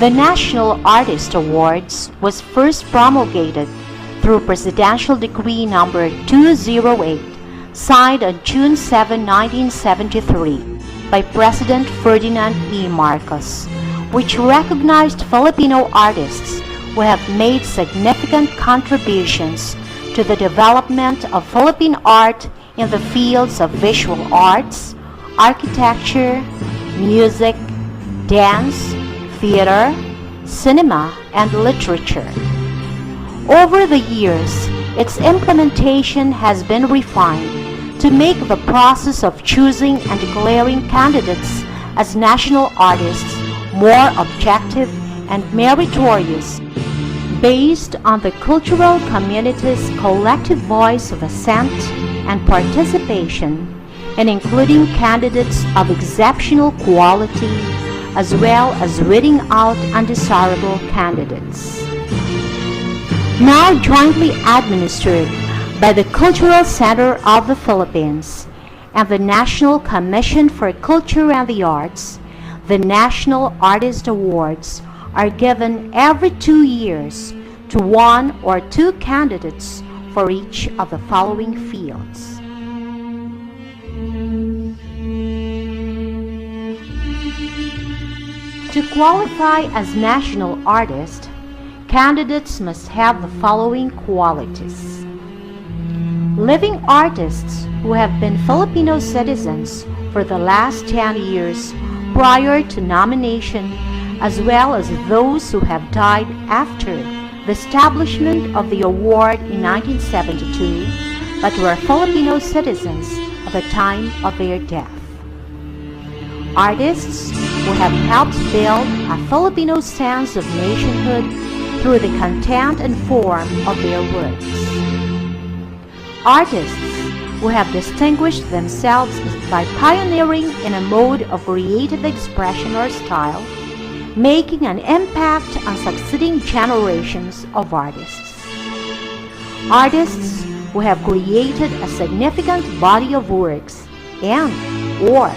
The National Artist Awards was first promulgated through Presidential Decree Number 208, signed on June 7, 1973, by President Ferdinand E. Marcos, which recognized Filipino artists who have made significant contributions to the development of Philippine art in the fields of visual arts, architecture, music, dance, theater, cinema, and literature. Over the years, its implementation has been refined to make the process of choosing and declaring candidates as national artists more objective and meritorious, based on the cultural community's collective voice of assent and participation, and including candidates of exceptional quality, as well as weeding out undesirable candidates. Now jointly administered by the Cultural Center of the Philippines and the National Commission for Culture and the Arts, the National Artist Awards are given every 2 years to 1 or 2 candidates for each of the following fields. To qualify as national artist, candidates must have the following qualities: living artists who have been Filipino citizens for the last 10 years prior to nomination, as well as those who have died after the establishment of the award in 1972 but were Filipino citizens at the time of their death. Artists who have helped build a Filipino sense of nationhood through the content and form of their works. Artists who have distinguished themselves by pioneering in a mode of creative expression or style, making an impact on succeeding generations of artists. Artists who have created a significant body of works and/or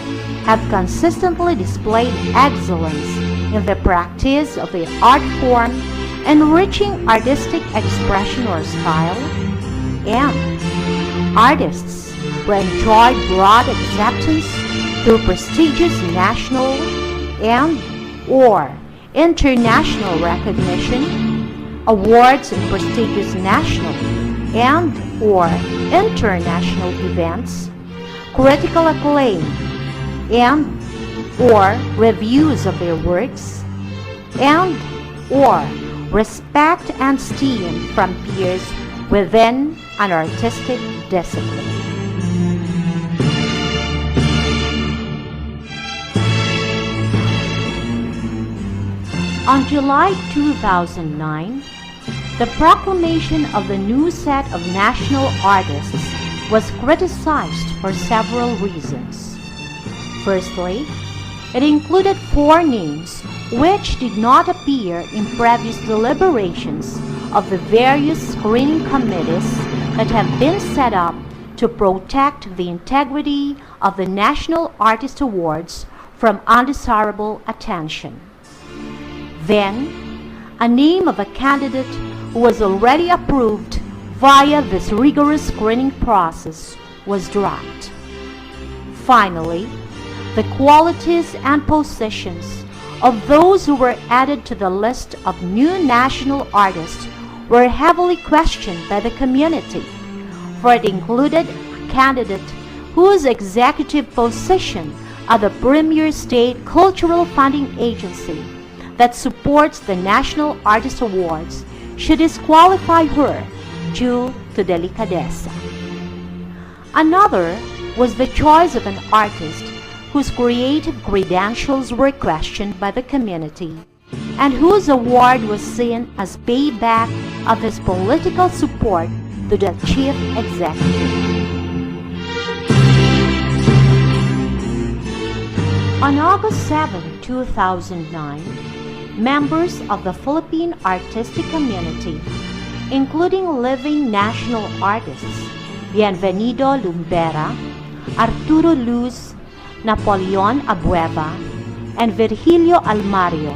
have consistently displayed excellence in the practice of the art form, enriching artistic expression or style, and artists who enjoyed broad acceptance through prestigious national and/or international recognition, awards in prestigious national and/or international events, critical acclaim, and/or reviews of their works, and/or respect and esteem from peers within an artistic discipline. On July 2009, the proclamation of the new set of national artists was criticized for several reasons. Firstly, it included 4 names which did not appear in previous deliberations of the various screening committees that have been set up to protect the integrity of the National Artist Awards from undesirable attention. Then, a name of a candidate who was already approved via this rigorous screening process was dropped. Finally, the qualities and positions of those who were added to the list of new national artists were heavily questioned by the community, for it included a candidate whose executive position at the premier state cultural funding agency that supports the National Artist Awards should disqualify her due to delicadeza. Another was the choice of an artist whose creative credentials were questioned by the community and whose award was seen as payback of his political support to the chief executive. On August 7, 2009, members of the Philippine artistic community, including living national artists Bienvenido Lumbera, Arturo Luz, Napoleon Abueva, and Virgilio Almario,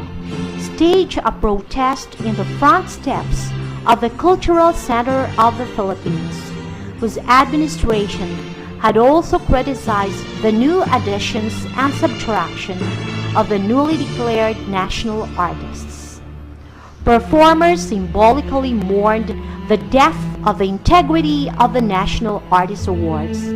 staged a protest in the front steps of the Cultural Center of the Philippines, whose administration had also criticized the new additions and subtraction of the newly declared national artists. Performers symbolically mourned the death of the integrity of the National Artist Awards.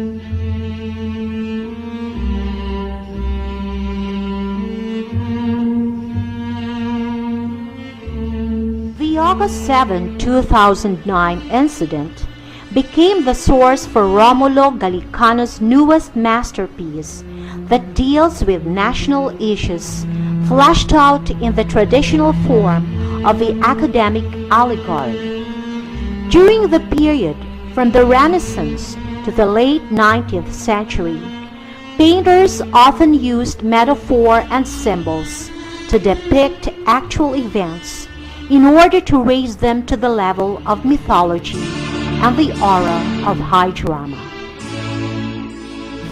The August 7, 2009 incident became the source for Romulo Galicano's newest masterpiece that deals with national issues fleshed out in the traditional form of the academic allegory. During the period from the Renaissance to the late 19th century, painters often used metaphor and symbols to depict actual events in order to raise them to the level of mythology and the aura of high drama.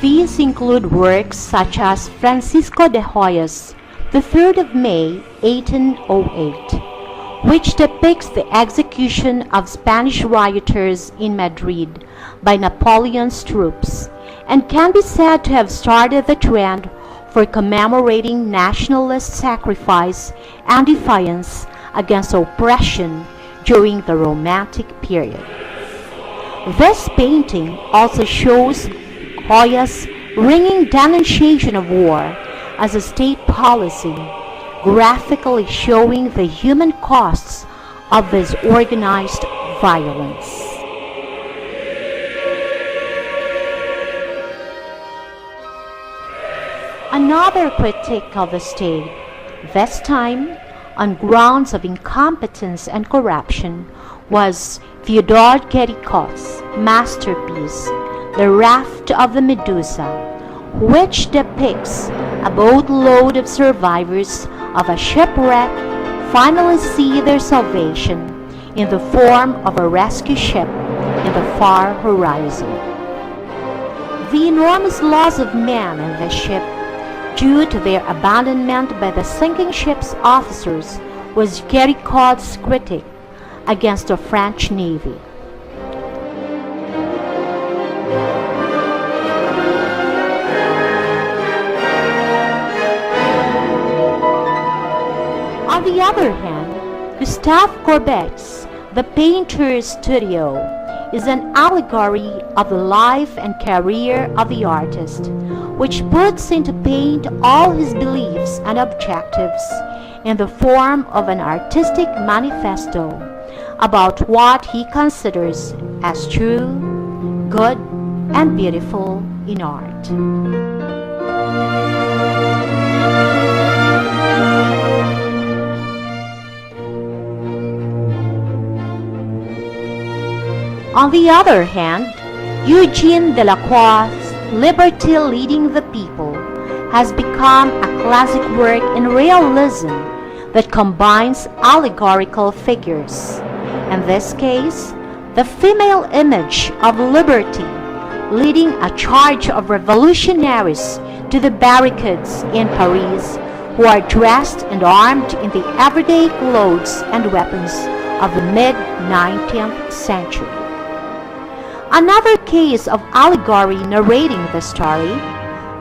These include works such as Francisco de Hoyos' The 3rd of May, 1808, which depicts the execution of Spanish rioters in Madrid by Napoleon's troops, and can be said to have started the trend for commemorating nationalist sacrifice and defiance against oppression during the Romantic period. This painting also shows Hoyos' ringing denunciation of war as a state policy, graphically showing the human costs of this organized violence. Another critique of the state, this time on grounds of incompetence and corruption, was Fyodor Guericot's masterpiece, The Raft of the Medusa, which depicts a boatload of survivors of a shipwreck finally see their salvation in the form of a rescue ship in the far horizon. The enormous loss of men in this ship, due to their abandonment by the sinking ship's officers, was Guericot's critique against the French Navy. On the other hand, Gustave Courbet's The Painter's Studio is an allegory of the life and career of the artist, which puts into paint all his beliefs and objectives in the form of an artistic manifesto about what he considers as true, good, and beautiful in art. On the other hand, Eugene Delacroix's Liberty Leading the People has become a classic work in realism that combines allegorical figures. In this case, the female image of liberty leading a charge of revolutionaries to the barricades in Paris, who are dressed and armed in the everyday clothes and weapons of the mid-19th century. Another case of allegory narrating the story,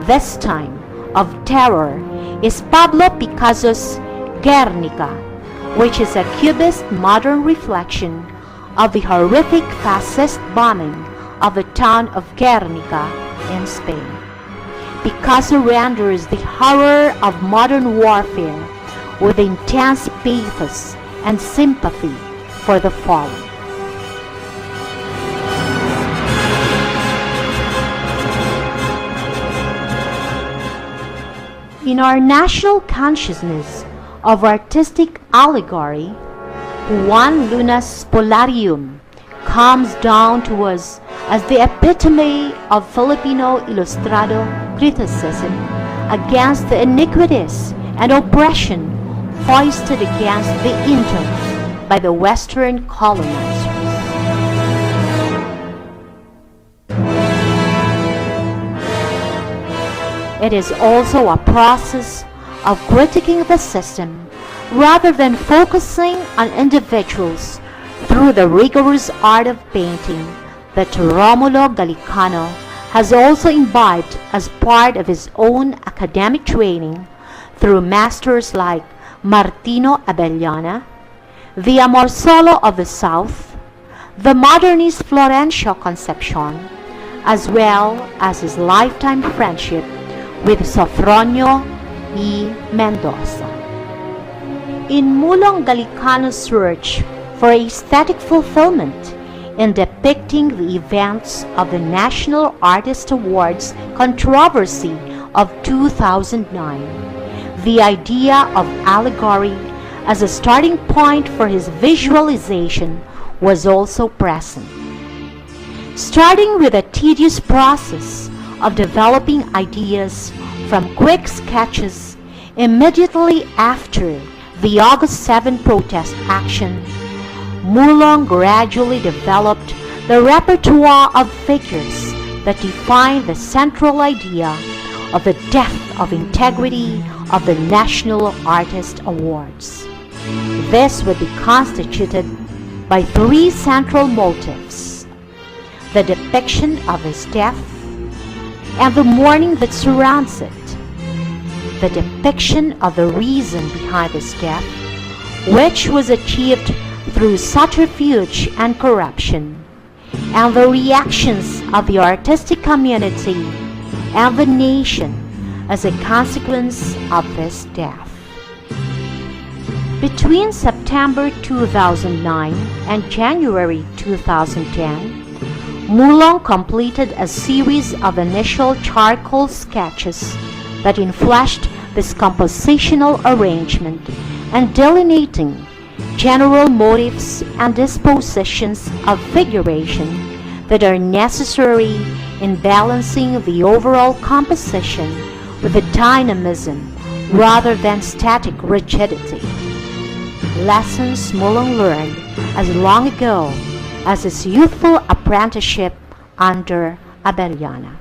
this time of terror, is Pablo Picasso's Guernica, which is a cubist modern reflection of the horrific fascist bombing of the town of Guernica in Spain. Picasso renders the horror of modern warfare with intense pathos and sympathy for the fallen. In our national consciousness of artistic allegory, Juan Luna's Polarium comes down to us as the epitome of Filipino Ilustrado criticism against the iniquities and oppression foisted against the Indians by the Western colonizers. It is also a process of critiquing the system rather than focusing on individuals through the rigorous art of painting that Romulo Galicano has also imbibed as part of his own academic training through masters like Martino Abellana, the Amor Solo of the South, the modernist Florencio Concepcion, as well as his lifetime friendship with Sofronio y Mendoza. In Mulong Galicano's search for aesthetic fulfillment in depicting the events of the National Artist Awards controversy of 2009, the idea of allegory as a starting point for his visualization was also present. Starting with a tedious process of developing ideas from quick sketches immediately after the August 7 protest action, Mulong gradually developed the repertoire of figures that define the central idea of the depth of integrity of the National Artist Awards. This would be constituted by three central motifs: the depiction of his death and the mourning that surrounds it, the depiction of the reason behind his death, which was achieved through subterfuge and corruption, and the reactions of the artistic community and the nation as a consequence of this death. Between September 2009 and January 2010, Mulong completed a series of initial charcoal sketches that enfleshed this compositional arrangement and delineating general motifs and dispositions of figuration that are necessary in balancing the overall composition with a dynamism rather than static rigidity. Lessons Mulong learned as long ago as his youthful apprenticeship under Abellana.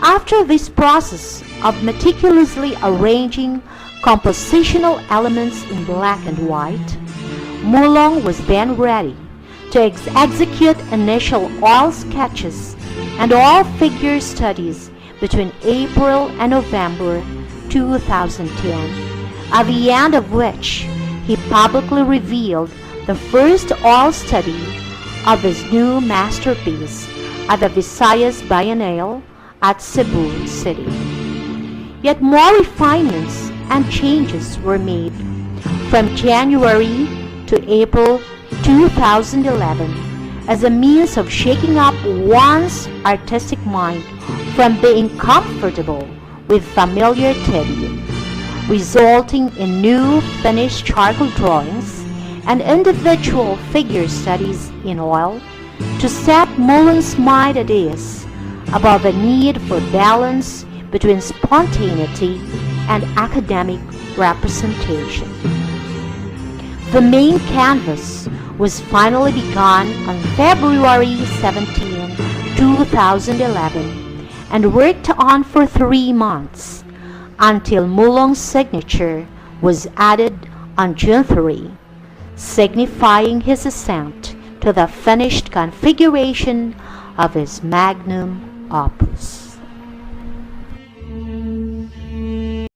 After this process of meticulously arranging compositional elements in black and white, Mulong was then ready to execute initial oil sketches and all figure studies between April and November 2010, at the end of which he publicly revealed the first oil study of his new masterpiece at the Visayas Biennial at Cebu City. Yet more refinements and changes were made from January to April 2011 as a means of shaking up one's artistic mind from being comfortable with familiar terrain, resulting in new finished charcoal drawings and individual figure studies in oil to set Mulong's mind at ease about the need for balance between spontaneity and academic representation. The main canvas was finally begun on February 17, 2011 and worked on for 3 months until Mulong's signature was added on June 3, signifying his assent to the finished configuration of his magnum opus.